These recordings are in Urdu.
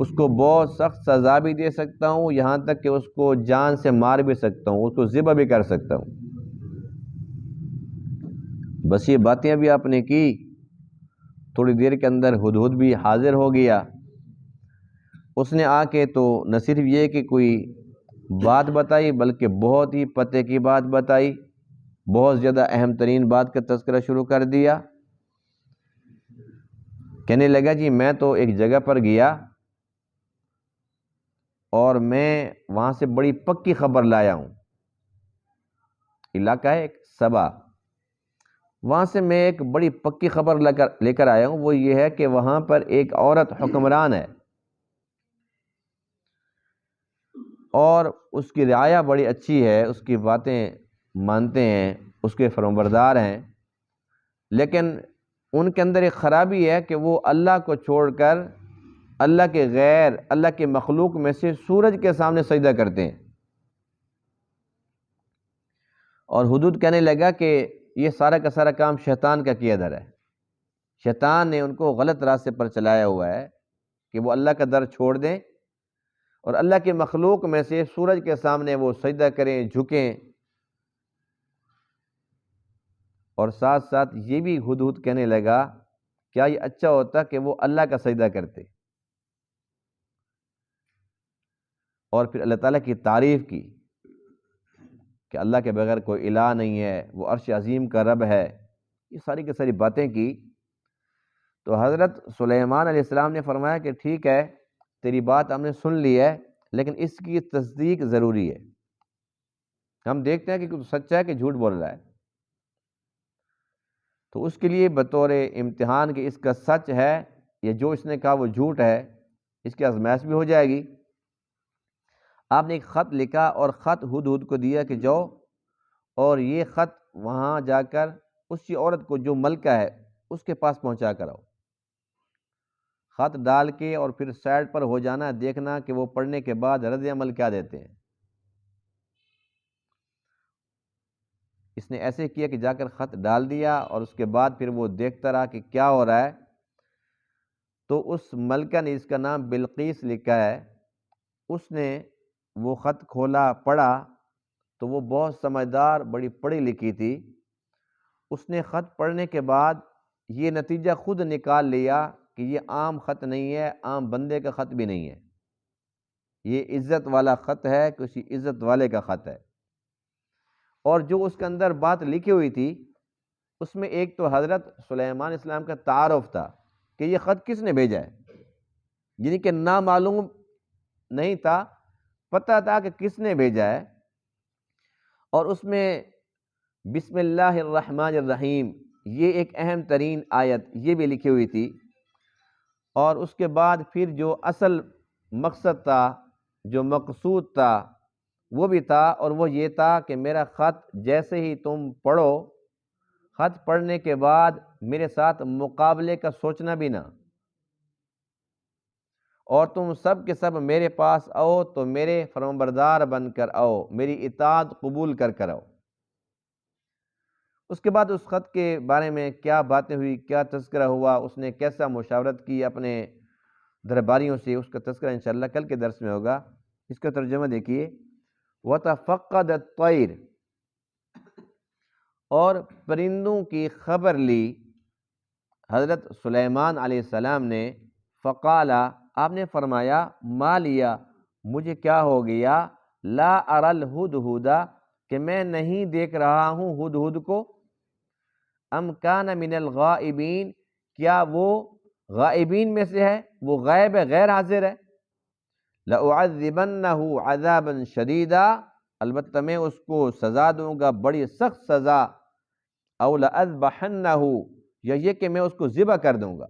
اس کو بہت سخت سزا بھی دے سکتا ہوں، یہاں تک کہ اس کو جان سے مار بھی سکتا ہوں، اس کو ذبح بھی کر سکتا ہوں۔ بس یہ باتیں ابھی آپ نے کی، تھوڑی دیر کے اندر ہدہد بھی حاضر ہو گیا۔ اس نے آ کے تو نہ صرف یہ کہ کوئی بات بتائی، بلکہ بہت ہی پتے کی بات بتائی، بہت زیادہ اہم ترین بات کا تذکرہ شروع کر دیا۔ کہنے لگا جی میں تو ایک جگہ پر گیا اور میں وہاں سے بڑی پکی خبر لایا ہوں۔ علاقہ ہے ایک سبا، وہاں سے میں ایک بڑی پکی خبر لے کر آیا ہوں، وہ یہ ہے کہ وہاں پر ایک عورت حکمران ہے اور اس کی رعایا بڑی اچھی ہے، اس کی باتیں مانتے ہیں، اس کے فرمانبردار ہیں، لیکن ان کے اندر ایک خرابی ہے کہ وہ اللہ کو چھوڑ کر اللہ کے غیر، اللہ کے مخلوق میں سے سورج کے سامنے سجدہ کرتے ہیں۔ اور ہدہد کہنے لگا کہ یہ سارا کا سارا کام شیطان کا کیا در ہے، شیطان نے ان کو غلط راستے پر چلایا ہوا ہے کہ وہ اللہ کا در چھوڑ دیں اور اللہ کے مخلوق میں سے سورج کے سامنے وہ سجدہ کریں، جھکیں۔ اور ساتھ ساتھ یہ بھی ہدہد کہنے لگا کیا یہ اچھا ہوتا کہ وہ اللہ کا سجدہ کرتے، اور پھر اللہ تعالیٰ کی تعریف کی کہ اللہ کے بغیر کوئی الہ نہیں ہے، وہ عرش عظیم کا رب ہے، یہ ساری کی ساری باتیں کی۔ تو حضرت سلیمان علیہ السلام نے فرمایا کہ ٹھیک ہے، تیری بات ہم نے سن لی ہے، لیکن اس کی تصدیق ضروری ہے، ہم دیکھتے ہیں کہ کچھ سچا ہے کہ جھوٹ بول رہا ہے۔ تو اس کے لیے بطور امتحان کہ اس کا سچ ہے یا جو اس نے کہا وہ جھوٹ ہے، اس کی آزمائش بھی ہو جائے گی۔ آپ نے ایک خط لکھا اور خط ہدہد کو دیا کہ جاؤ اور یہ خط وہاں جا کر اسی عورت کو جو ملکہ ہے اس کے پاس پہنچا کر آؤ۔ خط ڈال کے اور پھر سائڈ پر ہو جانا، دیکھنا کہ وہ پڑھنے کے بعد رد عمل کیا دیتے ہیں۔ اس نے ایسے کیا کہ جا کر خط ڈال دیا اور اس کے بعد پھر وہ دیکھتا رہا کہ کیا ہو رہا ہے۔ تو اس ملکہ نے، اس کا نام بلقیس لکھا ہے، اس نے وہ خط کھولا، پڑھا تو وہ بہت سمجھدار، بڑی پڑھی لکھی تھی۔ اس نے خط پڑھنے کے بعد یہ نتیجہ خود نکال لیا کہ یہ عام خط نہیں ہے، عام بندے کا خط بھی نہیں ہے، یہ عزت والا خط ہے، کسی عزت والے کا خط ہے۔ اور جو اس کے اندر بات لکھی ہوئی تھی اس میں ایک تو حضرت سلیمان اسلام کا تعارف تھا کہ یہ خط کس نے بھیجا ہے، یعنی کہ نامعلوم نہیں تھا، پتہ تھا کہ کس نے بھیجا ہے۔ اور اس میں بسم اللہ الرحمن الرحیم یہ ایک اہم ترین آیت یہ بھی لکھی ہوئی تھی۔ اور اس کے بعد پھر جو اصل مقصد تھا، جو مقصود تھا وہ بھی تھا، اور وہ یہ تھا کہ میرا خط جیسے ہی تم پڑھو، خط پڑھنے کے بعد میرے ساتھ مقابلے کا سوچنا بھی نہ، اور تم سب کے سب میرے پاس آؤ تو میرے فرمانبردار بن کر آؤ، میری اطاعت قبول کر آؤ۔ اس کے بعد اس خط کے بارے میں کیا باتیں ہوئی، کیا تذکرہ ہوا، اس نے کیسا مشاورت کی اپنے درباریوں سے، اس کا تذکرہ انشاءاللہ کل کے درس میں ہوگا۔ اس کا ترجمہ دیکھیے، وَتَفَقَّدَ الطَّيْرَ، اور پرندوں کی خبر لی حضرت سلیمان علیہ السلام نے۔ فقال، آپ نے فرمایا، ما لیا، مجھے کیا ہو گیا، لا اری الہدہد، کہ میں نہیں دیکھ رہا ہوں ہدہد کو، ام کان من الغائبین، کیا وہ غائبین میں سے ہے، وہ غائب ہے، غیر حاضر ہے، لأعذبنہ عذابا شدیدا، البتہ میں اس کو سزا دوں گا، بڑی سخت سزا، او لأذبحنہ، یا یہ کہ میں اس کو ذبح کر دوں گا،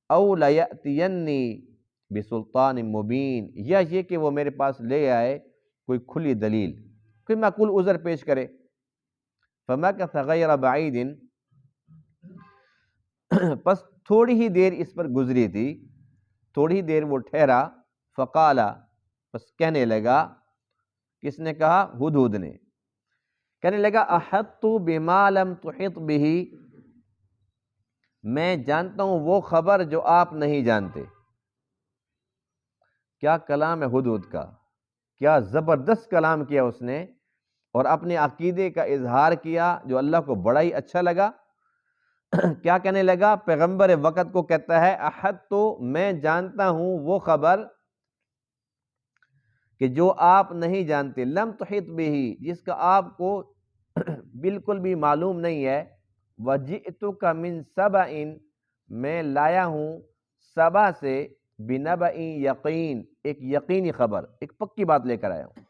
او لیأتینی بسلطان مبین، یا یہ کہ وہ میرے پاس لے آئے کوئی کھلی دلیل، کوئی معقول عذر پیش کرے۔ فمکث غیر بعید، پس تھوڑی ہی دیر اس پر گزری تھی، تھوڑی ہی دیر وہ ٹھہرا، فقال، پس کہنے لگا، کس نے کہا، ہدہد نے کہنے لگا، احطت بما لم تحط به، میں جانتا ہوں وہ خبر جو آپ نہیں جانتے، کیا کلام ہے ہدہد کا، کیا زبردست کلام کیا اس نے، اور اپنے عقیدے کا اظہار کیا جو اللہ کو بڑا ہی اچھا لگا۔ کیا کہنے لگا؟ پیغمبر وقت کو کہتا ہے احد تو میں جانتا ہوں وہ خبر کہ جو آپ نہیں جانتے، لم تحط بہ، جس کا آپ کو بالکل بھی معلوم نہیں ہے۔ وجئتک من سبأ، میں لایا ہوں سبا سے، بنبأ یقین، ایک یقینی خبر، ایک پکی بات لے کر آیا ہوں۔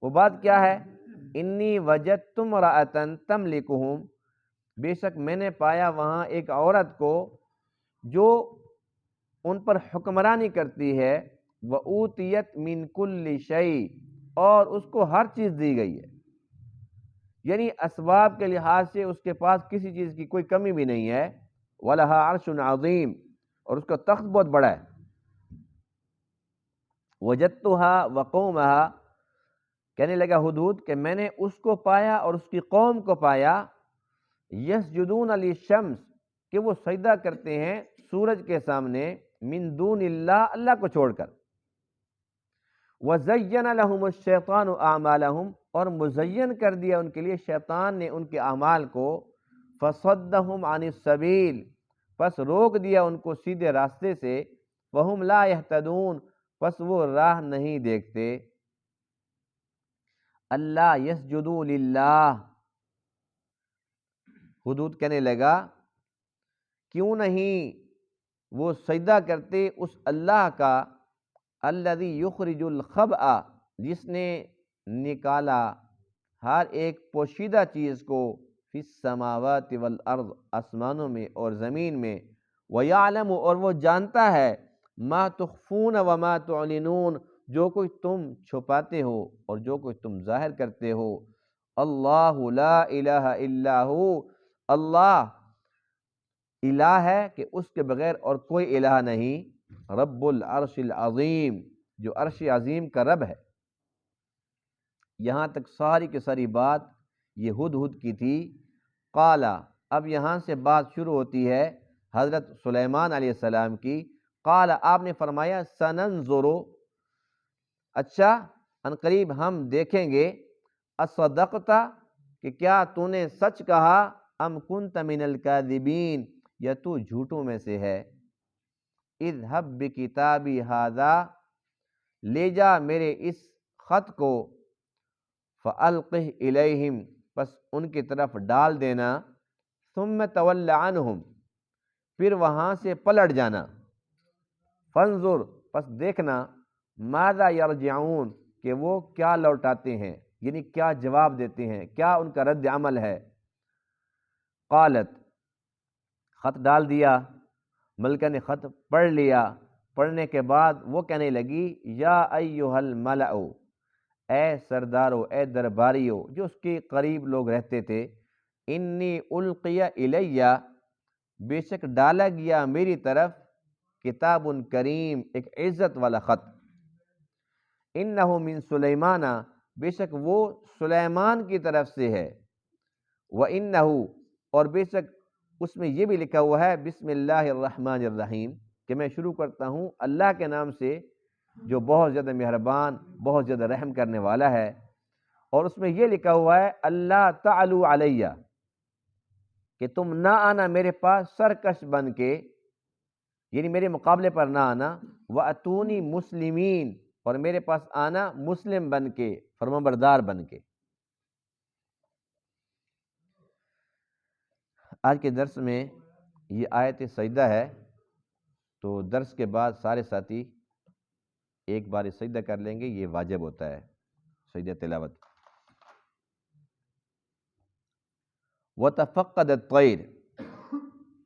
وہ بات کیا ہے؟ انی وجدت امرأۃ تملکہم، بے شک میں نے پایا وہاں ایک عورت کو جو ان پر حکمرانی کرتی ہے، وَأُوتِيَتْ مِن كُلِّ شَيْءٍ، اور اس کو ہر چیز دی گئی ہے، یعنی اسباب کے لحاظ سے اس کے پاس کسی چیز کی کوئی کمی بھی نہیں ہے۔ وَلَهَا عَرْشٌ عَظِيمٌ، اور اس کا تخت بہت بڑا ہے۔ وَجَدتُّهَا وَقَوْمَهَا، کہنے لگا ہدہد کہ میں نے اس کو پایا اور اس کی قوم کو پایا، یسجدون للشمس، کہ وہ سجدہ کرتے ہیں سورج کے سامنے، من دون اللہ، اللہ کو چھوڑ کر۔ وَزَيَّنَ لَهُمُ الشَّيْطَانُ أَعْمَالَهُمْ، اور مزین کر دیا ان کے لیے شیطان نے ان کے اعمال کو، فَصَدَّهُمْ عَنِ السَّبِيلِ، پس روک دیا ان کو سیدھے راستے سے، وَهُمْ لَا يَهْتَدُونَ، پس وہ راہ نہیں دیکھتے۔ اللہ یسجدوا للہ، ہدہد کہنے لگا کیوں نہیں وہ سجدہ کرتے اس اللہ کا، الذی یخرج الخبء، جس نے نکالا ہر ایک پوشیدہ چیز کو، فی السماوات والارض، آسمانوں میں اور زمین میں، ویعلم، اور وہ جانتا ہے، ما تخفون وما تعلنون، جو کوئی تم چھپاتے ہو اور جو کوئی تم ظاہر کرتے ہو۔ اللہ لا الہ الا ہو، اللہ الہ ہے کہ اس کے بغیر اور کوئی الہ نہیں، رب العرش العظیم، جو عرش عظیم کا رب ہے۔ یہاں تک ساری کی ساری بات یہ ہدہد کی تھی۔ قال، اب یہاں سے بات شروع ہوتی ہے حضرت سلیمان علیہ السلام کی۔ قال، آپ نے فرمایا، سننظر، اچھا عنقریب ہم دیکھیں گے، اصدقت، کہ کیا تو نے سچ کہا، ام کنت من الکاذبین، یا تو جھوٹوں میں سے ہے۔ اذهب بکتابی ھذا، لے جا میرے اس خط کو، فَأَلْقِهْ إِلَيْهِمْ، پس ان کی طرف ڈال دینا، ثُمَّ تَوَلَّ عَنْهُمْ، پھر وہاں سے پلٹ جانا، فَانظُرْ، پس دیکھنا، ماذا يرجعون، کہ وہ کیا لوٹاتے ہیں، یعنی کیا جواب دیتے ہیں، کیا ان کا رد عمل ہے۔ قالت، خط ڈال دیا، ملکہ نے خط پڑھ لیا، پڑھنے کے بعد وہ کہنے لگی، یا ایھا الملأ، اے سردارو، اے درباریو، جو اس کے قریب لوگ رہتے تھے، انی القی الیہ، بے شک ڈالا گیا میری طرف، کتاب کریم، ایک عزت والا خط، انہ من سلیمان، بے شک وہ سلیمان کی طرف سے ہے، وَإِنَّهُ، اور بے شک اس میں یہ بھی لکھا ہوا ہے، بسم اللہ الرحمن الرحیم، کہ میں شروع کرتا ہوں اللہ کے نام سے جو بہت زیادہ مہربان، بہت زیادہ رحم کرنے والا ہے، اور اس میں یہ لکھا ہوا ہے، اللہ تعلوا علیہ، کہ تم نہ آنا میرے پاس سرکش بن کے، یعنی میرے مقابلے پر نہ آنا، وَأْتُونِي مسلمین، اور میرے پاس آنا مسلم بن کے، فرمانبردار بن کے۔ آج کے درس میں یہ آیت سجدہ ہے، تو درس کے بعد سارے ساتھی ایک بار سجدہ کر لیں گے، یہ واجب ہوتا ہے سجدہ تلاوت۔ وَتَفَقَّدَ الطَّيْرَ،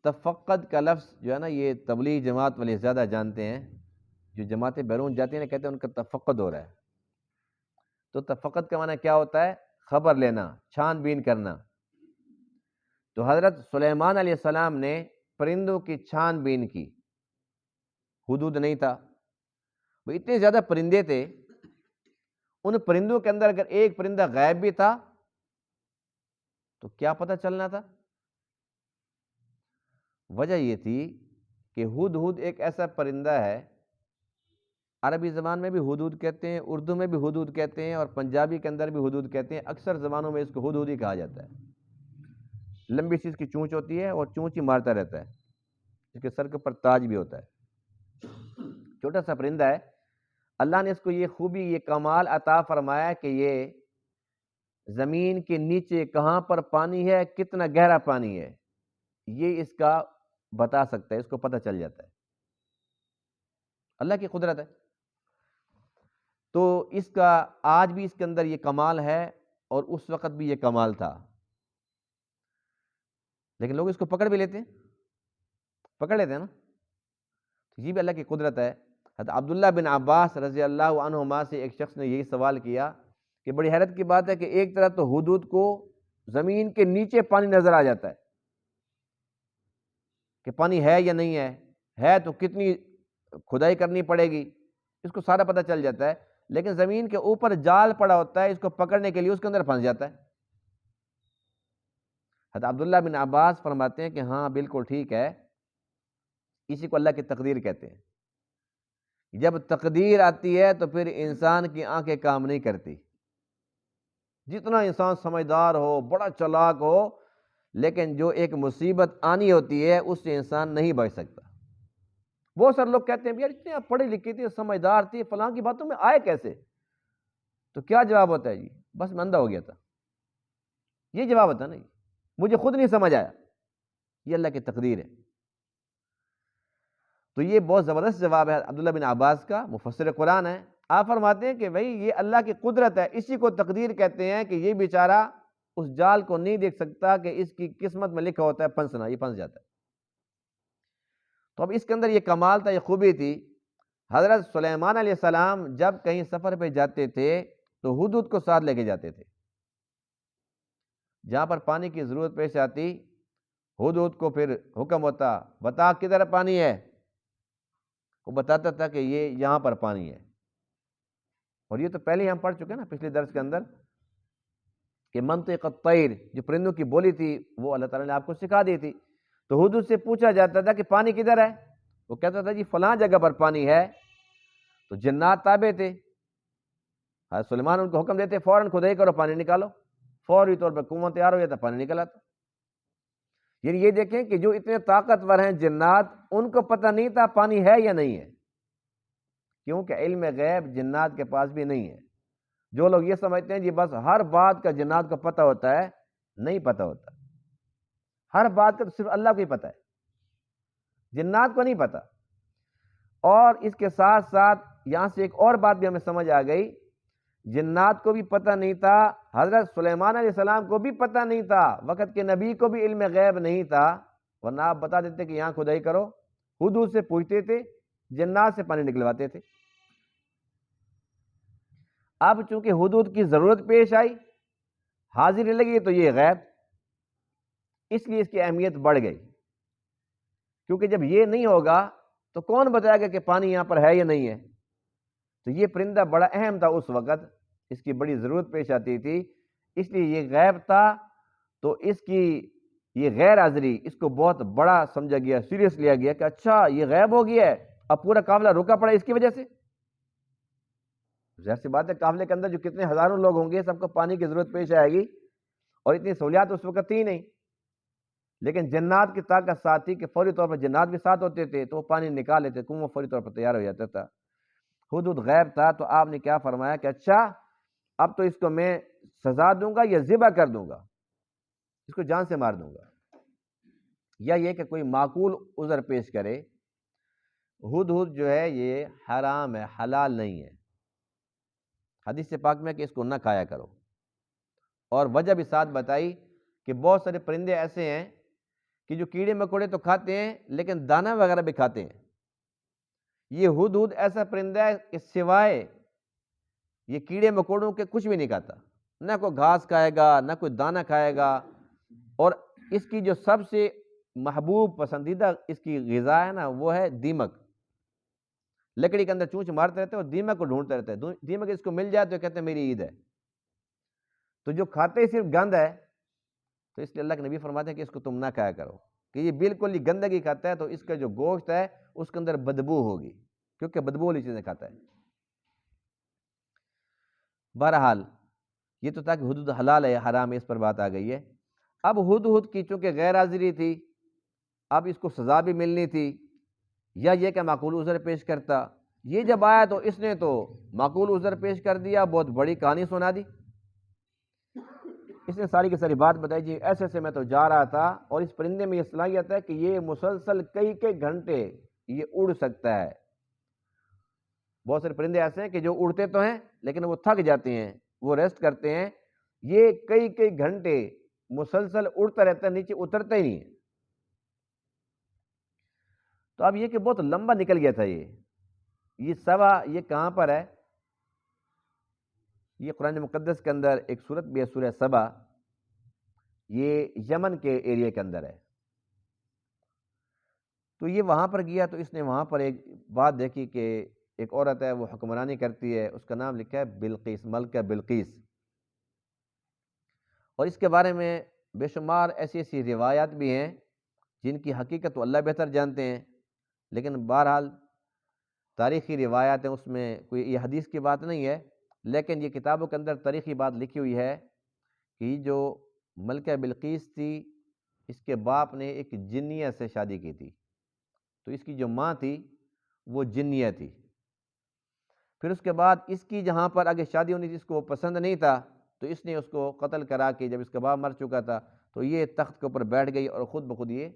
تفقد کا لفظ جو ہے نا، یہ تبلیغ جماعت والے زیادہ جانتے ہیں، جو جماعتیں بیرون جاتی ہیں نا، کہتے ہیں ان کا تفقد ہو رہا ہے۔ تو تفقد کا معنی کیا ہوتا ہے؟ خبر لینا، چھان بین کرنا۔ تو حضرت سلیمان علیہ السلام نے پرندوں کی چھان بین کی، حدود نہیں تھا، وہ اتنے زیادہ پرندے تھے، ان پرندوں کے اندر اگر ایک پرندہ غائب بھی تھا تو کیا پتہ چلنا تھا؟ وجہ یہ تھی کہ ہدہد ایک ایسا پرندہ ہے عربی زبان میں بھی ہدود کہتے ہیں، اردو میں بھی ہدود کہتے ہیں، اور پنجابی کے اندر بھی ہدود کہتے ہیں۔ اکثر زبانوں میں اس کو ہدود ہی کہا جاتا ہے۔ لمبی سی اس کی چونچ ہوتی ہے اور چونچ ہی مارتا رہتا ہے، اس کے سر کے اوپر تاج بھی ہوتا ہے، چھوٹا سا پرندہ ہے۔ اللہ نے اس کو یہ خوبی، یہ کمال عطا فرمایا کہ یہ زمین کے نیچے کہاں پر پانی ہے، کتنا گہرا پانی ہے، یہ اس کا بتا سکتا ہے، اس کو پتہ چل جاتا ہے۔ اللہ کی قدرت ہے۔ تو اس کا آج بھی اس کے اندر یہ کمال ہے، اور اس وقت بھی یہ کمال تھا، لیکن لوگ اس کو پکڑ بھی لیتے ہیں، پکڑ لیتے ہیں نا۔ یہ بھی اللہ کی قدرت ہے۔ حضرت عبداللہ بن عباس رضی اللہ عنہما سے ایک شخص نے یہی سوال کیا کہ بڑی حیرت کی بات ہے کہ ایک طرف تو حدود کو زمین کے نیچے پانی نظر آ جاتا ہے کہ پانی ہے یا نہیں ہے تو کتنی کھدائی کرنی پڑے گی، اس کو سارا پتہ چل جاتا ہے، لیکن زمین کے اوپر جال پڑا ہوتا ہے، اس کو پکڑنے کے لیے اس کے اندر پھنس جاتا ہے۔ حضرت عبداللہ بن عباس فرماتے ہیں کہ ہاں بالکل ٹھیک ہے، اسی کو اللہ کی تقدیر کہتے ہیں۔ جب تقدیر آتی ہے تو پھر انسان کی آنکھیں کام نہیں کرتی، جتنا انسان سمجھدار ہو، بڑا چالاک ہو، لیکن جو ایک مصیبت آنی ہوتی ہے اس سے انسان نہیں بچ سکتا۔ بہت سارے لوگ کہتے ہیں یار اتنے آپ پڑھے لکھے تھے، سمجھدار تھے، فلاں کی باتوں میں آئے کیسے؟ تو کیا جواب ہوتا ہے؟ جی بس میں اندھا ہو گیا تھا، یہ جواب ہوتا نہیں، مجھے خود نہیں سمجھ آیا، یہ اللہ کی تقدیر ہے۔ تو یہ بہت زبردست جواب ہے عبداللہ بن عباس کا، مفسر قرآن ہے۔ آپ فرماتے ہیں کہ بھئی یہ اللہ کی قدرت ہے، اسی کو تقدیر کہتے ہیں کہ یہ بیچارہ اس جال کو نہیں دیکھ سکتا کہ اس کی قسمت میں لکھا ہوتا ہے پھنسنا، یہ پھنس جاتا ہے۔ تو اب اس کے اندر یہ کمال تھا، یہ خوبی تھی۔ حضرت سلیمان علیہ السلام جب کہیں سفر پہ جاتے تھے تو ہدہد کو ساتھ لے کے جاتے تھے، جہاں پر پانی کی ضرورت پیش آتی ہدہد کو پھر حکم ہوتا بتا کدھر پانی ہے، وہ بتاتا تھا کہ یہ یہاں پر پانی ہے۔ اور یہ تو پہلے ہی ہم پڑھ چکے نا پچھلے درس کے اندر کہ منطق الطیر، جو پرندوں کی بولی تھی وہ اللہ تعالیٰ نے آپ کو سکھا دی تھی۔ تو ہدہد سے پوچھا جاتا تھا کہ پانی کدھر ہے، وہ کہتا تھا جی فلاں جگہ پر پانی ہے۔ تو جنات تابع تھے، حضرت سلیمان ان کو حکم دیتے فوراً کھدائی کرو، پانی نکالو، فوری طور پر کنواں تیار ہو جاتا، پانی نکل آتا۔ یعنی یہ دیکھیں کہ جو اتنے طاقتور ہیں جنات، ان کو پتہ نہیں تھا پانی ہے یا نہیں ہے، کیونکہ علم غیب جنات کے پاس بھی نہیں ہے۔ جو لوگ یہ سمجھتے ہیں جی بس ہر بات کا جنات کو پتہ ہوتا ہے، نہیں پتہ ہوتا، ہر بات کا تو صرف اللہ کو ہی پتہ ہے، جنات کو نہیں پتہ۔ اور اس کے ساتھ ساتھ یہاں سے ایک اور بات بھی ہمیں سمجھ آ گئی، جنات کو بھی پتہ نہیں تھا، حضرت سلیمان علیہ السلام کو بھی پتہ نہیں تھا، وقت کے نبی کو بھی علم غیب نہیں تھا، ورنہ آپ بتا دیتے کہ یہاں کھدائی کرو، ہدہد سے پوچھتے تھے، جنات سے پانی نکلواتے تھے۔ اب چونکہ ہدہد کی ضرورت پیش آئی، حاضری لگی، تو یہ غیب، اس لیے اس کی اہمیت بڑھ گئی، کیونکہ جب یہ نہیں ہوگا تو کون بتائے گا کہ پانی یہاں پر ہے یا نہیں ہے؟ تو یہ پرندہ بڑا اہم تھا اس وقت، اس کی بڑی ضرورت پیش آتی تھی، اس لیے یہ غیب تھا۔ تو اس کی یہ غیر حاضری اس کو بہت بڑا سمجھا گیا، سیریس لیا گیا کہ اچھا یہ غیب ہو گیا ہے، اب پورا قافلہ رکا پڑا اس کی وجہ سے۔ ظاہر سی بات ہے قافلے کے اندر جو کتنے ہزاروں لوگ ہوں گے، سب کو پانی کی ضرورت پیش آئے گی، اور اتنی سہولیات اس وقت تھی نہیں، لیکن جنات کی طاقت ساتھ تھی کہ فوری طور پر جنات بھی ساتھ ہوتے تھے، تو وہ پانی نکال لیتے، کنواں فوری طور پر تیار ہو جاتا تھا۔ ہدہد غیب تھا، تو آپ نے کیا فرمایا کہ اچھا اب تو اس کو میں سزا دوں گا یا ذبح کر دوں گا، اس کو جان سے مار دوں گا، یا یہ کہ کوئی معقول عذر پیش کرے۔ ہدہد جو ہے یہ حرام ہے، حلال نہیں ہے، حدیث پاک میں کہ اس کو نہ کھایا کرو، اور وجہ بھی ساتھ بتائی کہ بہت سارے پرندے ایسے ہیں کہ جو کیڑے مکوڑے تو کھاتے ہیں لیکن دانہ وغیرہ بھی کھاتے ہیں۔ یہ ہدہد ایسا پرندہ ہے کہ سوائے یہ کیڑے مکوڑوں کے کچھ بھی نہیں کھاتا، نہ کوئی گھاس کھائے گا، نہ کوئی دانہ کھائے گا، اور اس کی جو سب سے محبوب پسندیدہ اس کی غذا ہے نا وہ ہے دیمک۔ لکڑی کے اندر چونچ مارتے رہتے ہیں اور دیمک کو ڈھونڈتے رہتے ہیں، دیمک اس کو مل جائے تو کہتے ہیں میری عید ہے۔ تو جو کھاتے ہی صرف گند ہے، تو اس لیے اللہ کے نبی فرماتے ہیں کہ اس کو تم نہ کھایا کرو، کہ یہ بالکل ہی گندگی کھاتا ہے، تو اس کا جو گوشت ہے اس کے اندر بدبو ہوگی، کیونکہ بدبو والی چیزیں کھاتا ہے۔ بہرحال یہ تو تھا کہ حدود حلال ہے حرام ہے، اس پر بات آ گئی ہے۔ اب ہدہد کی چونکہ غیر حاضری تھی، اب اس کو سزا بھی ملنی تھی، یا یہ کہ معقول عذر پیش کرتا۔ یہ جب آیا تو اس نے تو معقول عذر پیش کر دیا، بہت بڑی کہانی سنا دی۔ اس نے ساری کی ساری بات بتائی، جی ایسے ایسے میں تو جا رہا تھا، اور اس پرندے میں یہ صلاحیت ہے کہ یہ مسلسل کئی گھنٹے یہ اڑ سکتا ہے۔ بہت سارے پرندے ایسے ہیں کہ جو اڑتے تو ہیں لیکن وہ تھک جاتے ہیں، وہ ریسٹ کرتے ہیں، یہ کئی گھنٹے مسلسل اڑتا رہتا ہے، نیچے اترتا ہی نہیں ہے۔ تو اب یہ کہ بہت لمبا نکل گیا تھا یہ سبا، یہ کہاں پر ہے؟ یہ قرآن مقدس کے اندر ایک سورت بھی ہے، سورہ سبا، یہ یمن کے ایریا کے اندر ہے۔ تو یہ وہاں پر گیا تو اس نے وہاں پر ایک بات دیکھی کہ ایک عورت ہے، وہ حکمرانی کرتی ہے، اس کا نام لکھا ہے بلقیس، ملکہ بلقیس، اور اس کے بارے میں بے شمار ایسی روایات بھی ہیں جن کی حقیقت تو اللہ بہتر جانتے ہیں، لیکن بہرحال تاریخی روایات ہیں، اس میں کوئی یہ حدیث کی بات نہیں ہے، لیکن یہ کتابوں کے اندر تاریخی بات لکھی ہوئی ہے کہ یہ جو ملکہ بلقیس تھی، اس کے باپ نے ایک جنیہ سے شادی کی تھی، تو اس کی جو ماں تھی وہ جنیہ تھی۔ پھر اس کے بعد اس کی جہاں پر آگے شادی ہونی تھی، اس کو وہ پسند نہیں تھا، تو اس نے اس کو قتل کرا کے، جب اس کا باپ مر چکا تھا تو یہ تخت کے اوپر بیٹھ گئی اور خود بخود یہ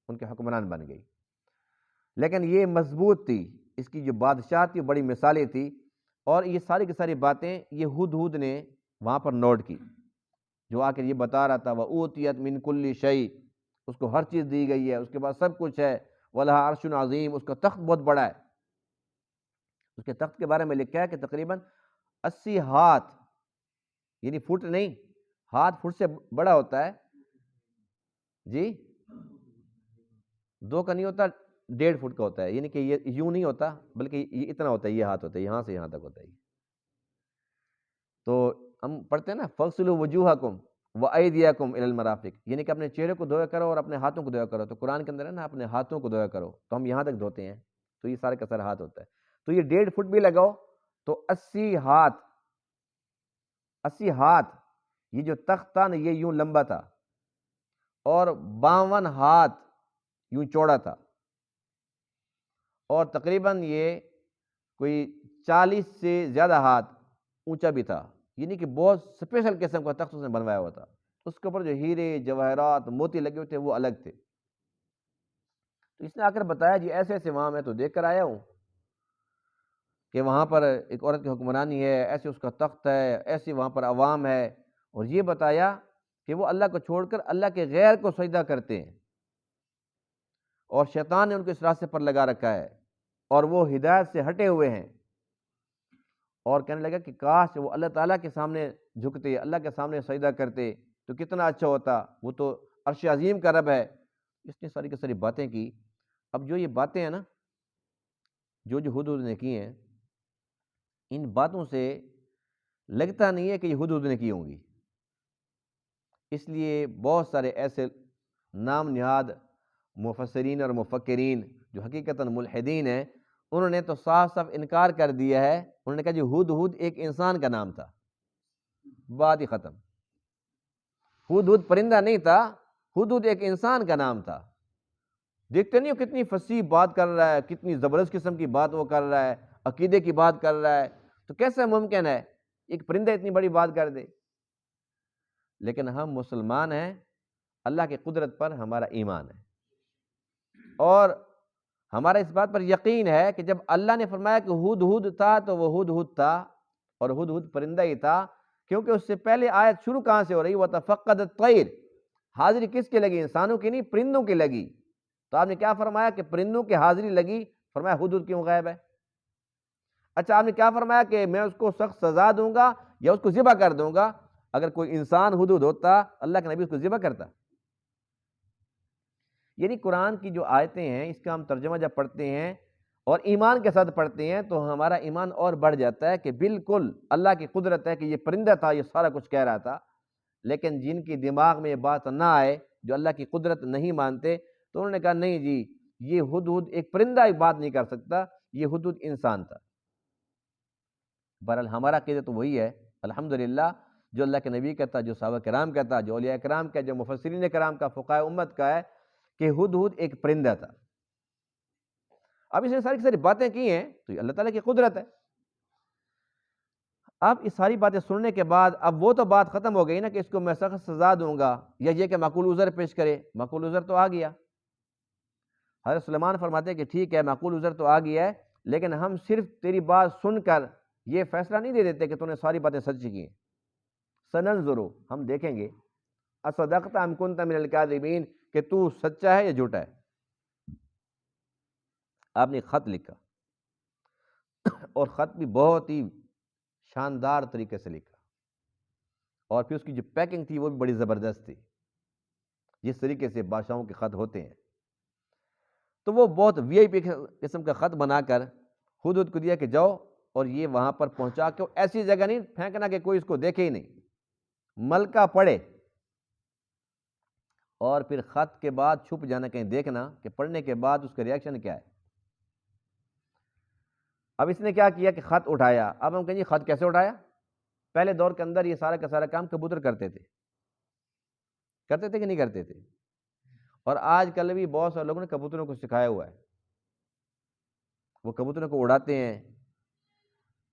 ان کے حکمران بن گئی۔ لیکن یہ مضبوط تھی، اس کی جو بادشاہ تھی بڑی مثالی تھی، اور یہ ساری کی ساری باتیں یہ ہدہد نے وہاں پر نوٹ کی، جو آ کر یہ بتا رہا تھا وَأُوتِيَتْ مِن كُلِّ شَيْءٍ، اس کو ہر چیز دی گئی ہے، اس کے بعد سب کچھ ہے، وَلَهَا عَرْشٌ عَظِيمٌ، اس کا تخت بہت بڑا ہے۔ اس کے تخت کے بارے میں لکھا ہے کہ تقریباً 80 ہاتھ، یعنی فٹ نہیں، ہاتھ فٹ سے بڑا ہوتا ہے، جی 2 کا نہیں ہوتا، 1.5 فٹ کا ہوتا ہے، یعنی کہ یہ یوں نہیں ہوتا بلکہ یہ اتنا ہوتا ہے، یہ ہاتھ ہوتا ہے، یہاں سے یہاں تک ہوتا ہے۔ تو ہم پڑھتے ہیں نا فَاغْسِلُوا وُجُوهَكُمْ وَأَيْدِيَكُمْ إِلَى الْمَرَافِقِ، یعنی کہ اپنے چہرے کو دھویا کرو اور اپنے ہاتھوں کو دھویا کرو۔ تو قرآن کے اندر ہے نا اپنے ہاتھوں کو دھویا کرو، تو ہم یہاں تک دھوتے ہیں، تو یہ سارے کا سارا ہاتھ ہوتا ہے۔ تو یہ 1.5 فٹ بھی لگاؤ تو 80 ہاتھ، 80 ہاتھ، یہ جو تخت تھا نا یہ یوں لمبا تھا، اور 52 ہاتھ یوں چوڑا تھا، اور تقریباً یہ کوئی 40 سے زیادہ ہاتھ اونچا بھی تھا، یعنی کہ بہت سپیشل قسم کا تخت اس نے بنوایا ہوا تھا۔ اس کے اوپر جو ہیرے جواہرات موتی لگے ہوئے تھے وہ الگ تھے۔ تو اس نے آ کر بتایا جی ایسے ایسے وہاں میں تو دیکھ کر آیا ہوں کہ وہاں پر ایک عورت کی حکمرانی ہے، ایسے اس کا تخت ہے، ایسی وہاں پر عوام ہے، اور یہ بتایا کہ وہ اللہ کو چھوڑ کر اللہ کے غیر کو سجدہ کرتے ہیں، اور شیطان نے ان کو اس راستے پر لگا رکھا ہے، اور وہ ہدایت سے ہٹے ہوئے ہیں، اور کہنے لگا کہ کاش وہ اللہ تعالیٰ کے سامنے جھکتے، اللہ کے سامنے سجدہ کرتے تو کتنا اچھا ہوتا، وہ تو عرش عظیم کا رب ہے۔ اس نے ساری کی ساری باتیں کی۔ اب جو یہ باتیں ہیں نا، جو ہدہد نے کی ہیں، ان باتوں سے لگتا نہیں ہے کہ یہ ہدہد نے کی ہوں گی، اس لیے بہت سارے ایسے نام نہاد مفسرین اور مفکرین جو حقیقتاً ملحدین ہیں، انہوں نے تو صاف صاف انکار کر دیا ہے۔ انہوں نے کہا جی ہدہد ایک انسان کا نام تھا، بات ہی ختم۔ ہدہد پرندہ نہیں تھا، ہدہد ایک انسان کا نام تھا۔ دیکھتے نہیں ہو کتنی فصیح بات کر رہا ہے، کتنی زبردست قسم کی بات وہ کر رہا ہے، عقیدے کی بات کر رہا ہے، تو کیسے ممکن ہے ایک پرندہ اتنی بڑی بات کر دے؟ لیکن ہم مسلمان ہیں، اللہ کی قدرت پر ہمارا ایمان ہے، اور ہمارا اس بات پر یقین ہے کہ جب اللہ نے فرمایا کہ ہدہد تھا تو وہ ہدہد تھا، اور ہدہد پرندہ ہی تھا، کیونکہ اس سے پہلے آیت شروع کہاں سے ہو رہی؟ وَتَفَقَّدَ الطَّيْرَ، حاضری کس کی لگی؟ انسانوں کی نہیں، پرندوں کی لگی۔ تو آپ نے کیا فرمایا کہ پرندوں کی حاضری لگی؟ فرمایا ہدہد کیوں غائب ہے؟ اچھا آپ نے کیا فرمایا کہ میں اس کو سخت سزا دوں گا یا اس کو ذبح کر دوں گا؟ اگر کوئی انسان ہدہد ہوتا، اللہ کے نبی اس کو ذبح کرتا؟ یعنی قرآن کی جو آیتیں ہیں، اس کا ہم ترجمہ جب پڑھتے ہیں اور ایمان کے ساتھ پڑھتے ہیں تو ہمارا ایمان اور بڑھ جاتا ہے کہ بالکل اللہ کی قدرت ہے کہ یہ پرندہ تھا، یہ سارا کچھ کہہ رہا تھا۔ لیکن جن کی دماغ میں یہ بات نہ آئے، جو اللہ کی قدرت نہیں مانتے، تو انہوں نے کہا نہیں جی یہ ہدہد ایک پرندہ ایک بات نہیں کر سکتا، یہ ہدہد انسان تھا۔ بہرحال ہمارا عقیدہ تو وہی ہے الحمدللہ، جو اللہ کے نبی کا تھا، جو صحابہ کرام کا تھا، جو اولیاء کرام کا، جو مفسرین کرام کا، فقہاء امت کا ہے کہ ہدہد ایک پرندہ تھا۔ اب اس نے ساری کی ساری باتیں کی ہیں تو یہ اللہ تعالیٰ کی قدرت ہے۔ اب اس ساری باتیں سننے کے بعد اب وہ تو بات ختم ہو گئی نا کہ اس کو میں سخت سزا دوں گا، یا یہ کہ معقول عذر پیش کرے۔ معقول عذر تو آ گیا، حضرت سلیمان فرماتے ہیں کہ ٹھیک ہے معقول عذر تو آ گیا ہے، لیکن ہم صرف تیری بات سن کر یہ فیصلہ نہیں دے دیتے کہ تو نے ساری باتیں سچ کی ہیں۔ سننظر، ہم دیکھیں گے، اصدقت ام کنت من الکاذبین، کہ تو سچا ہے یا جھوٹا ہے۔ آپ نے خط لکھا، اور خط بھی بہت ہی شاندار طریقے سے لکھا، اور پھر اس کی جو پیکنگ تھی وہ بھی بڑی زبردست تھی، جس طریقے سے بادشاہوں کے خط ہوتے ہیں۔ تو وہ بہت وی آئی پی قسم کا خط بنا کر ہدہد کو دیا کہ جاؤ اور یہ وہاں پر پہنچا کے ایسی جگہ نہیں پھینکنا کہ کوئی اس کو دیکھے ہی نہیں، ملکہ پڑھے، اور پھر خط کے بعد چھپ جانا، کہیں دیکھنا کہ پڑھنے کے بعد اس کا ریاکشن کیا ہے۔ اب اس نے کیا کیا کہ خط اٹھایا۔ اب ہم کہیں جی خط کیسے اٹھایا؟ پہلے دور کے اندر یہ سارا کا سارا کام کبوتر کرتے تھے کہ نہیں کرتے تھے؟ اور آج کل بھی بہت سارے لوگوں نے کبوتروں کو سکھایا ہوا ہے، وہ کبوتروں کو اڑاتے ہیں،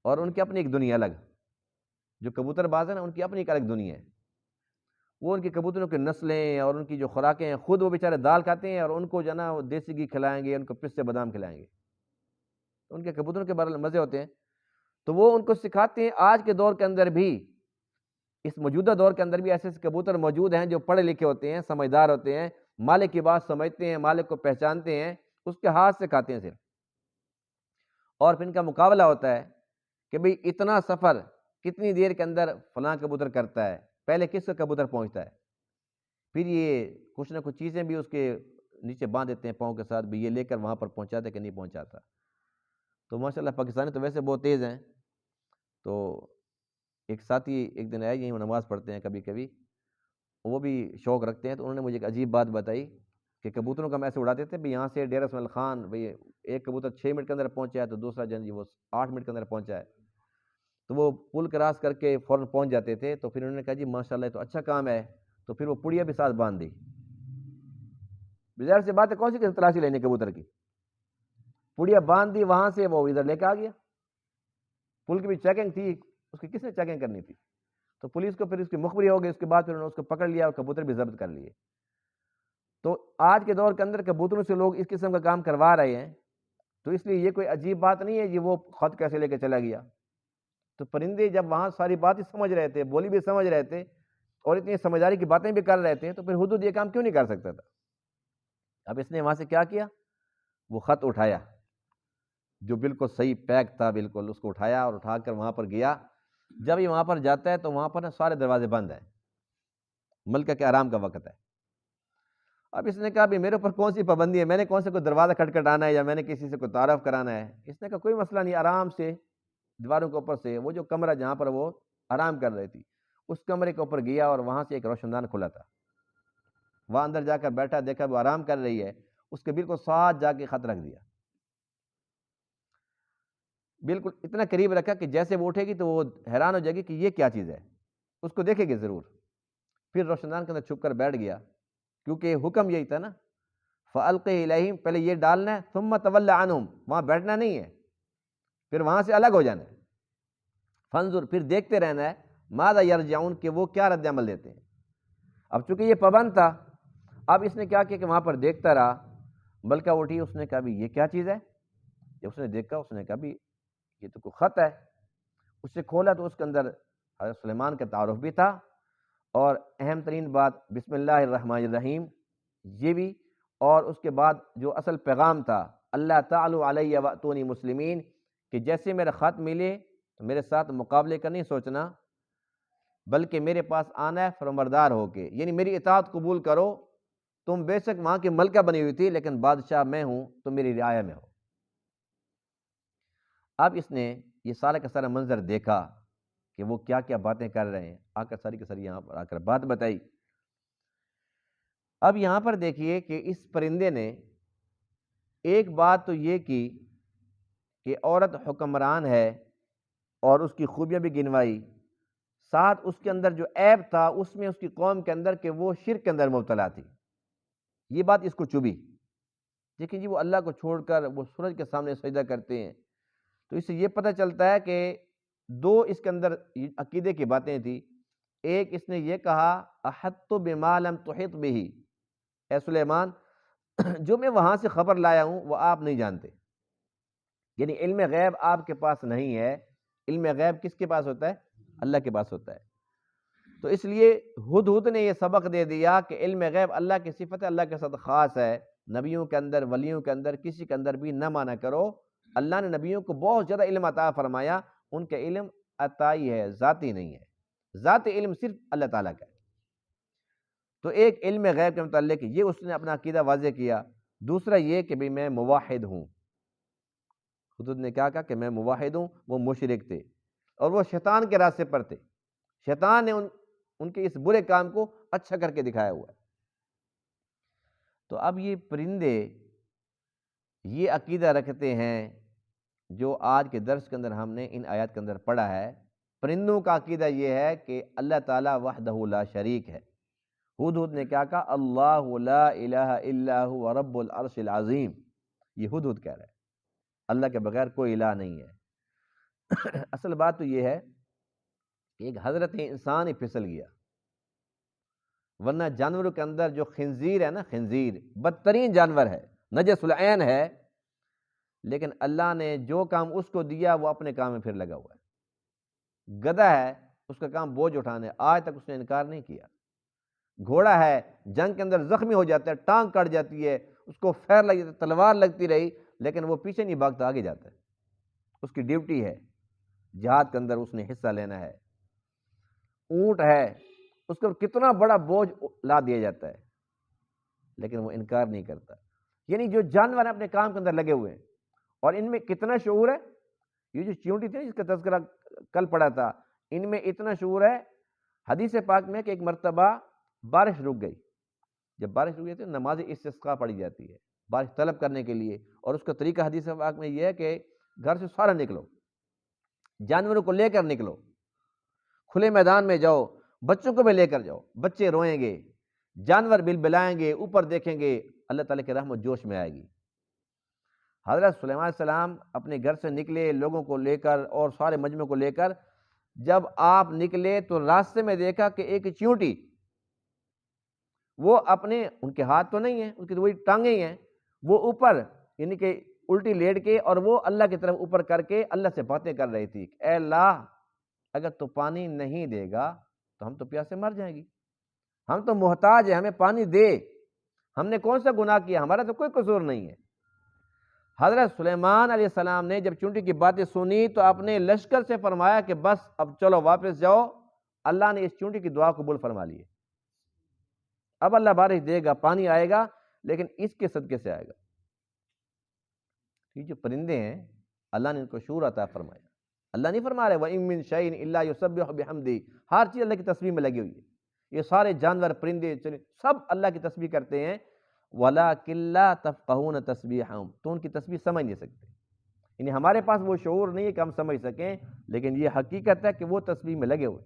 اور ان کی اپنی ایک دنیا الگ، جو کبوتر باز ہیں نا ان کی اپنی ایک الگ دنیا ہے۔ وہ ان کے کبوتروں کی نسلیں اور ان کی جو خوراکیں ہیں، خود وہ بیچارے دال کھاتے ہیں، اور ان کو جو ہے نا وہ دیسی گھی کھلائیں گے، ان کو پستے بادام کھلائیں گے، ان کے کبوتروں کے بارے مزے ہوتے ہیں۔ تو وہ ان کو سکھاتے ہیں۔ آج کے دور کے اندر بھی، اس موجودہ دور کے اندر بھی ایسے کبوتر موجود ہیں جو پڑھے لکھے ہوتے ہیں، سمجھدار ہوتے ہیں، مالک کی بات سمجھتے ہیں، مالک کو پہچانتے ہیں، اس کے ہاتھ سے کھاتے ہیں صرف۔ اور پھر ان کا مقابلہ ہوتا ہے کہ بھئی اتنا سفر کتنی دیر کے اندر فلاں کبوتر کرتا ہے، پہلے کس کا کبوتر پہنچتا ہے، پھر یہ کچھ نہ کچھ چیزیں بھی اس کے نیچے باندھ دیتے ہیں پاؤں کے ساتھ، بھی یہ لے کر وہاں پر پہنچاتے کہ نہیں پہنچاتا۔ تو ماشاءاللہ پاکستانی تو ویسے بہت تیز ہیں۔ تو ایک ساتھی ایک دن آئے، یہیں وہ نماز پڑھتے ہیں کبھی کبھی، وہ بھی شوق رکھتے ہیں، تو انہوں نے مجھے ایک عجیب بات بتائی کہ کبوتروں کا ہم ایسے اڑاتے تھے بھی یہاں سے ڈیرہ اسماعیل خان، بھئی ایک کبوتر 6 منٹ کے اندر پہنچا ہے تو دوسرا جن جی وہ 8 منٹ کے اندر پہنچا ہے، تو وہ پل کراس کر کے فوراً پہنچ جاتے تھے۔ تو پھر انہوں نے کہا جی ماشاءاللہ یہ تو اچھا کام ہے، تو پھر وہ پڑیا بھی ساتھ باندھ دی۔ بظاہر سی بات ہے، کون سی تلاشی لینے کبوتر کی، پڑیا باندھ دی، وہاں سے وہ ادھر لے کے آ گیا۔ پل کی بھی چیکنگ تھی، اس کی کس نے چیکنگ کرنی تھی؟ تو پولیس کو پھر اس کی مخبری ہو گئی، اس کے بعد پھر انہوں نے اس کو پکڑ لیا اور کبوتر بھی ضبط کر لیے۔ تو آج کے دور کے اندر کبوتروں سے لوگ اس قسم کا کام کروا رہے ہیں، تو اس لیے یہ کوئی عجیب بات نہیں ہے، یہ وہ خط کیسے لے کے چلا گیا۔ تو پرندے جب وہاں ساری باتیں سمجھ رہے تھے، بولی بھی سمجھ رہے تھے، اور اتنی سمجھداری کی باتیں بھی کر رہے تھے، تو پھر ہدہد یہ کام کیوں نہیں کر سکتا تھا؟ اب اس نے وہاں سے کیا کیا؟ وہ خط اٹھایا جو بالکل صحیح پیک تھا، بالکل اس کو اٹھایا اور اٹھا کر وہاں پر گیا۔ جب یہ وہاں پر جاتا ہے تو وہاں پر سارے دروازے بند ہیں، ملکہ کے آرام کا وقت ہے۔ اب اس نے کہا بھی میرے اوپر کون سی پابندی ہے، میں نے کون سے کوئی دروازہ کھٹکھٹانا ہے یا میں نے کسی سے کوئی تعارف کرانا ہے؟ اس نے کہا کوئی مسئلہ نہیں، آرام سے دیواروں کے اوپر سے وہ جو کمرہ جہاں پر وہ آرام کر رہی تھی اس کمرے کے اوپر گیا، اور وہاں سے ایک روشن دان کھلا تھا، وہاں اندر جا کر بیٹھا، دیکھا وہ آرام کر رہی ہے، اس کے بالکل ساتھ جا کے خط رکھ دیا، بالکل اتنا قریب رکھا کہ جیسے وہ اٹھے گی تو وہ حیران ہو جائے گی کہ یہ کیا چیز ہے، اس کو دیکھے گی ضرور۔ پھر روشن دان کے اندر چھپ کر بیٹھ گیا، کیونکہ حکم یہی تھا نا، فَأَلْقِهْ إِلَيْهِمْ، پہلے یہ ڈالنا ہے، ثُمَّ تَوَلَّ عَنْهُمْ، وہاں بیٹھنا نہیں ہے، پھر وہاں سے الگ ہو جانا ہے، فَانظُرْ، پھر دیکھتے رہنا ہے، مَاذَا يَرْجِعُونَ، کہ وہ کیا رد عمل دیتے ہیں۔ اب چونکہ یہ پابند تھا، اب اس نے کیا کیا کہ وہاں پر دیکھتا رہا۔ ملکہ اٹھی، اس نے کہا بھی یہ کیا چیز ہے؟ جب اس نے دیکھا، اس نے کہا بھی یہ تو کوئی خط ہے۔ اس سے کھولا تو اس کے اندر حضرت سلیمان کا تعارف بھی تھا، اور اہم ترین بات بسم اللہ الرحمن الرحیم یہ بھی، اور اس کے بعد جو اصل پیغام تھا اللہ تعالیٰ علیہ واتونی مسلمین، کہ جیسے میرا خط ملے تو میرے ساتھ مقابلے کا نہیں سوچنا، بلکہ میرے پاس آنا ہے فرمانبردار ہو کے، یعنی میری اطاعت قبول کرو، تم بے شک وہاں کی ملکہ بنی ہوئی تھی لیکن بادشاہ میں ہوں، تو میری رعایا میں ہو۔ اب اس نے یہ سارا کا سارا منظر دیکھا کہ وہ کیا کیا باتیں کر رہے ہیں، آ کر ساری کی ساری یہاں پر آ کر بات بتائی۔ اب یہاں پر دیکھیے کہ اس پرندے نے ایک بات تو یہ کی کہ عورت حکمران ہے اور اس کی خوبیاں بھی گنوائی، ساتھ اس کے اندر جو عیب تھا اس میں اس کی قوم کے اندر کہ وہ شرک کے اندر مبتلا تھی، یہ بات اس کو چبھی۔ لیکن جی وہ اللہ کو چھوڑ کر وہ سورج کے سامنے سجدہ کرتے ہیں، تو اس سے یہ پتہ چلتا ہے کہ دو اس کے اندر عقیدے کی باتیں تھیں۔ ایک اس نے یہ کہا احطت بما لم تحط بہ، اے سلیمان جو میں وہاں سے خبر لایا ہوں وہ آپ نہیں جانتے، یعنی علم غیب آپ کے پاس نہیں ہے، علم غیب کس کے پاس ہوتا ہے؟ اللہ کے پاس ہوتا ہے۔ تو اس لیے ہدہد نے یہ سبق دے دیا کہ علم غیب اللہ کی صفت ہے، اللہ کے ساتھ خاص ہے، نبیوں کے اندر، ولیوں کے اندر، کسی کے اندر بھی نہ مانا کرو۔ اللہ نے نبیوں کو بہت زیادہ علم عطا فرمایا، ان کے علم عطائی ہے، ذاتی نہیں ہے، ذاتی علم صرف اللہ تعالیٰ کا ہے۔ تو ایک علم غیب کے متعلق یہ اس نے اپنا عقیدہ واضح کیا۔ دوسرا یہ کہ بھی میں موحد ہوں، ہدہد نے کیا کہا کہ میں موحد ہوں، وہ مشرک تھے اور وہ شیطان کے راستے پر تھے، شیطان نے ان کے اس برے کام کو اچھا کر کے دکھایا ہوا ہے۔ تو اب یہ پرندے یہ عقیدہ رکھتے ہیں جو آج کے درس کے اندر ہم نے ان آیات کے اندر پڑھا ہے۔ پرندوں کا عقیدہ یہ ہے کہ اللہ تعالیٰ وحدہ لا شریک ہے۔ ہدہد نے کیا کہا؟ اللہ لا الہ الا هو رب العرش العظیم، یہ ہدہد کہہ رہا ہے اللہ کے بغیر کوئی الہ نہیں ہے۔ اصل بات تو یہ ہے کہ ایک حضرت انسان ہی پھسل گیا، ورنہ جانوروں کے اندر جو خنزیر ہے نا، خنزیر بدترین جانور ہے، نجس العین ہے، لیکن اللہ نے جو کام اس کو دیا وہ اپنے کام میں پھر لگا ہوا ہے۔ گدھا ہے، اس کا کام بوجھ اٹھانے، آج تک اس نے انکار نہیں کیا۔ گھوڑا ہے، جنگ کے اندر زخمی ہو جاتا ہے، ٹانگ کٹ جاتی ہے، اس کو فیر لگ جاتا ہے، تلوار لگتی رہی، لیکن وہ پیچھے نہیں بھاگتا، آگے جاتا ہے، اس کی ڈیوٹی ہے، جہاد کے اندر اس نے حصہ لینا ہے۔ اونٹ ہے، اس کو کتنا بڑا بوجھ لا دیا جاتا ہے، لیکن وہ انکار نہیں کرتا۔ یعنی جو جانور اپنے کام کے اندر لگے ہوئے ہیں، اور ان میں کتنا شعور ہے، یہ جو چیونٹی تھی جس کا تذکرہ کل پڑا تھا، ان میں اتنا شعور ہے۔ حدیث پاک میں کہ ایک مرتبہ بارش رک گئی، جب بارش رک گئی تو نماز استسقاء پڑھی جاتی ہے بارش طلب کرنے کے لیے، اور اس کا طریقہ حدیث پاک میں یہ ہے کہ گھر سے سارا نکلو، جانوروں کو لے کر نکلو، کھلے میدان میں جاؤ، بچوں کو بھی لے کر جاؤ، بچے روئیں گے، جانور بلبلائیں گے، اوپر دیکھیں گے، اللہ تعالیٰ کی رحمت جوش میں آئے گی۔ حضرت سلیمان علیہ السلام اپنے گھر سے نکلے لوگوں کو لے کر اور سارے مجمع کو لے کر، جب آپ نکلے تو راستے میں دیکھا کہ ایک چیونٹی، وہ اپنے، ان کے ہاتھ تو نہیں ہیں، ان کی تو وہی ٹانگیں ہی ہیں، وہ اوپر یعنی کہ الٹی لیٹ کے، اور وہ اللہ کی طرف اوپر کر کے اللہ سے باتیں کر رہی تھی، اے اللہ اگر تو پانی نہیں دے گا تو ہم تو پیاس سے مر جائیں گی، ہم تو محتاج ہیں، ہمیں پانی دے، ہم نے کون سا گناہ کیا، ہمارا تو کوئی قصور نہیں ہے۔ حضرت سلیمان علیہ السلام نے جب چونٹی کی باتیں سنی تو اپنے لشکر سے فرمایا کہ بس اب چلو واپس جاؤ، اللہ نے اس چونٹی کی دعا قبول فرما لی ہے، اب اللہ بارش دے گا، پانی آئے گا، لیکن اس کے صدقے سے آئے گا۔ یہ جو پرندے ہیں اللہ نے ان کو شعور عطا فرمایا، اللہ نہیں فرما رہے وَإِن مِّن شَيْءٍ إِلَّا يُسَبِّحُ بِحَمْدِهِ، ہر چیز اللہ کی تسبیح میں لگی ہوئی ہے، یہ سارے جانور، پرندے سب اللہ کی تسبیح کرتے ہیں، وَلَٰكِن لَّا تَفْقَهُونَ تَسْبِيحَهُمْ، تو ان کی تسبیح سمجھ نہیں سکتے، یعنی ہمارے پاس وہ شعور نہیں ہے کہ ہم سمجھ سکیں، لیکن یہ حقیقت ہے کہ وہ تسبیح میں لگے ہوئے۔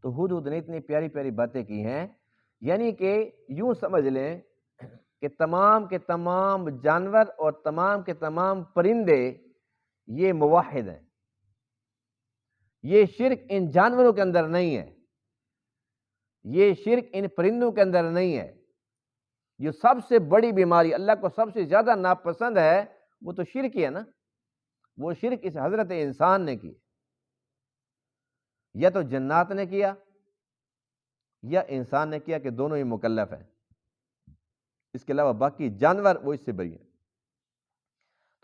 تو ہدہد نے اتنی پیاری پیاری باتیں کی ہیں، یعنی کہ یوں سمجھ لیں کہ تمام کے تمام جانور اور تمام کے تمام پرندے یہ موحد ہیں، یہ شرک ان جانوروں کے اندر نہیں ہے، یہ شرک ان پرندوں کے اندر نہیں ہے۔ جو سب سے بڑی بیماری اللہ کو سب سے زیادہ ناپسند ہے وہ تو شرک ہی ہے نا، وہ شرک اس حضرت انسان نے کی، یا تو جنات نے کیا یا انسان نے کیا، کہ دونوں ہی مکلف ہیں، اس کے علاوہ باقی جانور وہ اس سے بری ہیں۔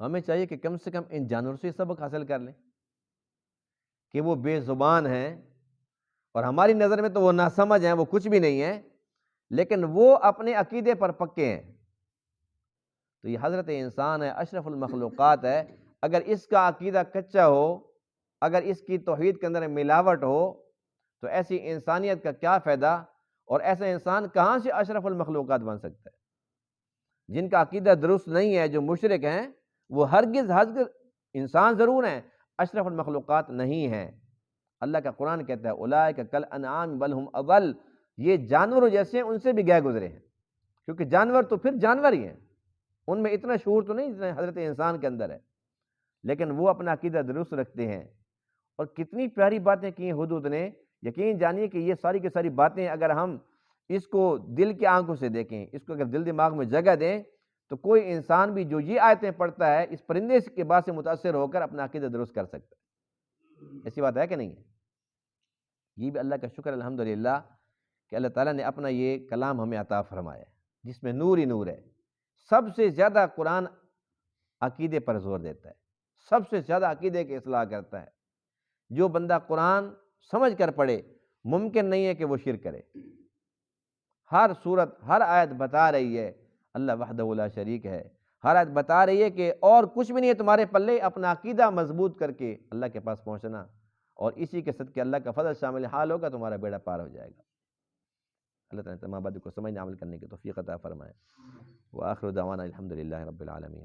تو ہمیں چاہیے کہ کم سے کم ان جانوروں سے سبق حاصل کر لیں کہ وہ بے زبان ہیں، اور ہماری نظر میں تو وہ ناسمجھ ہیں، وہ کچھ بھی نہیں ہیں، لیکن وہ اپنے عقیدے پر پکے ہیں۔ تو یہ حضرت انسان ہے، اشرف المخلوقات ہے، اگر اس کا عقیدہ کچا ہو، اگر اس کی توحید کے اندر ملاوٹ ہو، تو ایسی انسانیت کا کیا فائدہ، اور ایسا انسان کہاں سے اشرف المخلوقات بن سکتا ہے؟ جن کا عقیدہ درست نہیں ہے، جو مشرک ہیں، وہ ہرگز انسان ضرور ہیں، اشرف المخلوقات نہیں ہیں۔ اللہ کا قرآن کہتا ہے اولئک کالانعام بل ہم اضل، یہ جانوروں جیسے ہیں، ان سے بھی گئے گزرے ہیں، کیونکہ جانور تو پھر جانور ہی ہیں، ان میں اتنا شعور تو نہیں جتنا حضرت انسان کے اندر ہے، لیکن وہ اپنا عقیدہ درست رکھتے ہیں۔ اور کتنی پیاری باتیں کی ہیں حدود نے، یقین جانیے کہ یہ ساری کی ساری باتیں اگر ہم اس کو دل کی آنکھوں سے دیکھیں، اس کو اگر دل دماغ میں جگہ دیں، تو کوئی انسان بھی جو یہ آیتیں پڑھتا ہے اس پرندے کے بات سے متاثر ہو کر اپنا عقیدہ درست کر سکتا ہے۔ ایسی بات ہے کہ نہیں ہے؟ یہ بھی اللہ کا شکر الحمدللہ کہ اللہ تعالیٰ نے اپنا یہ کلام ہمیں عطا فرمایا ہے جس میں نور ہی نور ہے۔ سب سے زیادہ قرآن عقیدے پر زور دیتا ہے، سب سے زیادہ عقیدے کی اصلاح کرتا ہے۔ جو بندہ قرآن سمجھ کر پڑھے، ممکن نہیں ہے کہ وہ شرک کرے۔ ہر صورت، ہر آیت بتا رہی ہے اللہ وحدہ لا شریک ہے، ہر آیت بتا رہی ہے کہ اور کچھ بھی نہیں ہے تمہارے پلے، اپنا عقیدہ مضبوط کر کے اللہ کے پاس پہنچنا، اور اسی کے صدقے اللہ کا فضل شامل حال ہوگا، تمہارا بیڑا پار ہو جائے گا۔ اللہ تعالیٰ تمام باتوں کو سمجھنے عمل کرنے کی توفیق عطا فرمائے۔ وآخر دعوانا الحمدللہ رب العالمین۔